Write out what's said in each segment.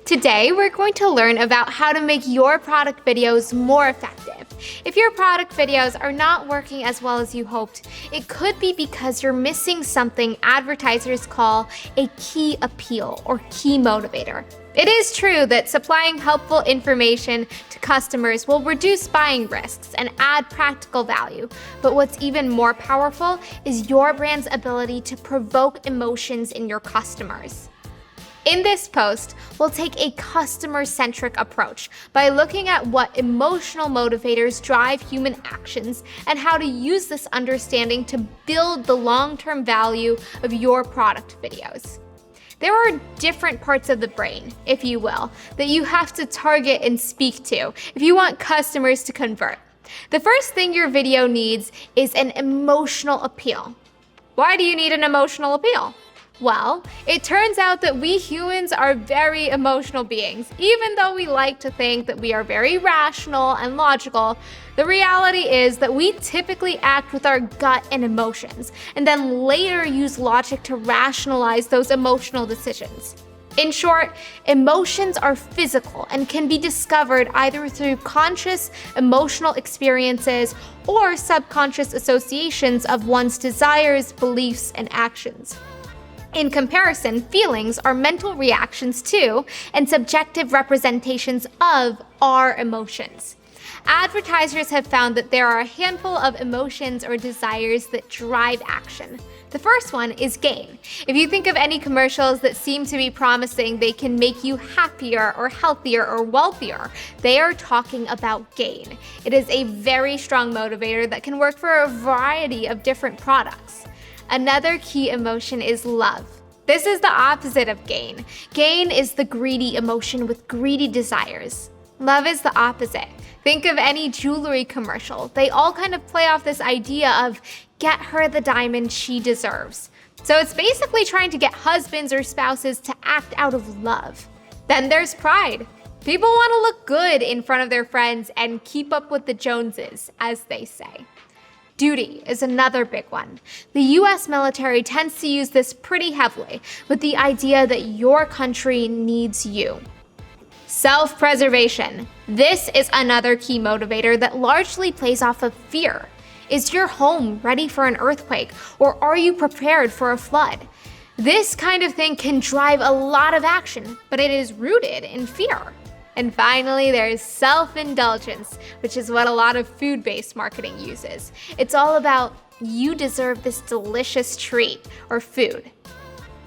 Today, we're going to learn about how to make your product videos more effective. If your product videos are not working as well as you hoped, it could be because you're missing something advertisers call a key appeal or key motivator. It is true that supplying helpful information to customers will reduce buying risks and add practical value, but what's even more powerful is your brand's ability to provoke emotions in your customers. In this post, we'll take a customer-centric approach by looking at what emotional motivators drive human actions and how to use this understanding to build the long-term value of your product videos. There are different parts of the brain, if you will, that you have to target and speak to if you want customers to convert. The first thing your video needs is an emotional appeal. Why do you need an emotional appeal? Well, it turns out that we humans are very emotional beings. Even though we like to think that we are very rational and logical, the reality is that we typically act with our gut and emotions, and then later use logic to rationalize those emotional decisions. In short, emotions are physical and can be discovered either through conscious emotional experiences or subconscious associations of one's desires, beliefs, and actions. In comparison, feelings are mental reactions to and subjective representations of our emotions. Advertisers have found that there are a handful of emotions or desires that drive action. The first one is gain. If you think of any commercials that seem to be promising they can make you happier or healthier or wealthier, they are talking about gain. It is a very strong motivator that can work for a variety of different products. Another key emotion is love. This is the opposite of gain. Gain is the greedy emotion with greedy desires. Love is the opposite. Think of any jewelry commercial. They all kind of play off this idea of get her the diamond she deserves. So it's basically trying to get husbands or spouses to act out of love. Then there's pride. People want to look good in front of their friends and keep up with the Joneses, as they say. Duty is another big one. The US military tends to use this pretty heavily with the idea that your country needs you. Self-preservation. This is another key motivator that largely plays off of fear. Is your home ready for an earthquake, or are you prepared for a flood? This kind of thing can drive a lot of action, but it is rooted in fear. And finally, there's self-indulgence, which is what a lot of food-based marketing uses. It's all about, you deserve this delicious treat or food.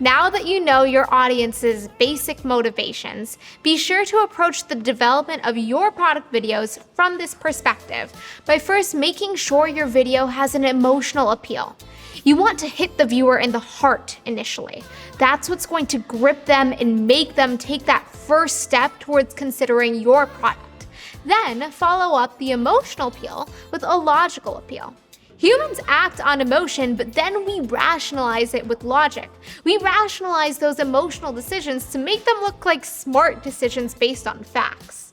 Now that you know your audience's basic motivations, be sure to approach the development of your product videos from this perspective by first making sure your video has an emotional appeal. You want to hit the viewer in the heart initially. That's what's going to grip them and make them take that first step towards considering your product. Then follow up the emotional appeal with a logical appeal. Humans act on emotion, but then we rationalize it with logic. We rationalize those emotional decisions to make them look like smart decisions based on facts.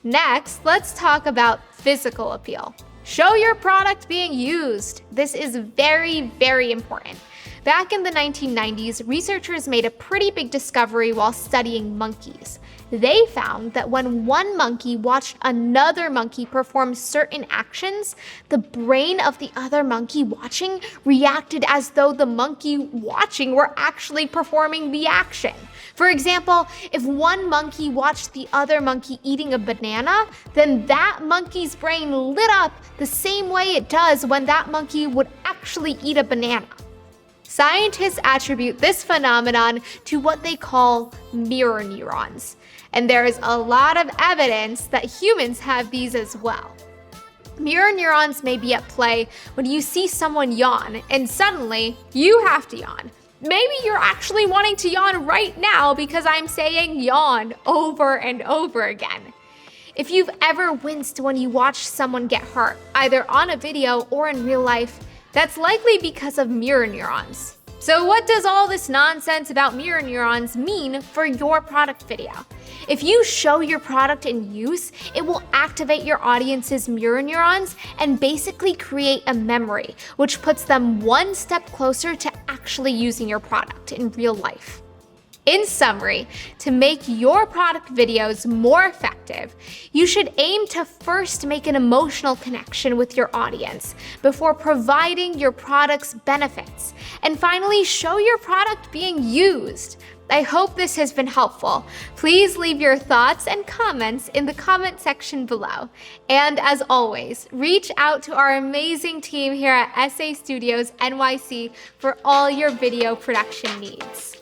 Next, let's talk about physical appeal. Show your product being used. This is very, very important. Back in the 1990s, researchers made a pretty big discovery while studying monkeys. They found that when one monkey watched another monkey perform certain actions, the brain of the other monkey watching reacted as though the monkey watching were actually performing the action. For example, if one monkey watched the other monkey eating a banana, then that monkey's brain lit up the same way it does when that monkey would actually eat a banana. Scientists attribute this phenomenon to what they call mirror neurons, and there is a lot of evidence that humans have these as well. Mirror neurons may be at play when you see someone yawn and suddenly you have to yawn. Maybe you're actually wanting to yawn right now because I'm saying yawn over and over again. If you've ever winced when you watch someone get hurt, either on a video or in real life, that's likely because of mirror neurons. So what does all this nonsense about mirror neurons mean for your product video? If you show your product in use, it will activate your audience's mirror neurons and basically create a memory, which puts them one step closer to actually using your product in real life. In summary, to make your product videos more effective, you should aim to first make an emotional connection with your audience before providing your product's benefits, and finally show your product being used. I hope this has been helpful. Please leave your thoughts and comments in the comment section below. And as always, reach out to our amazing team here at SA Studios NYC for all your video production needs.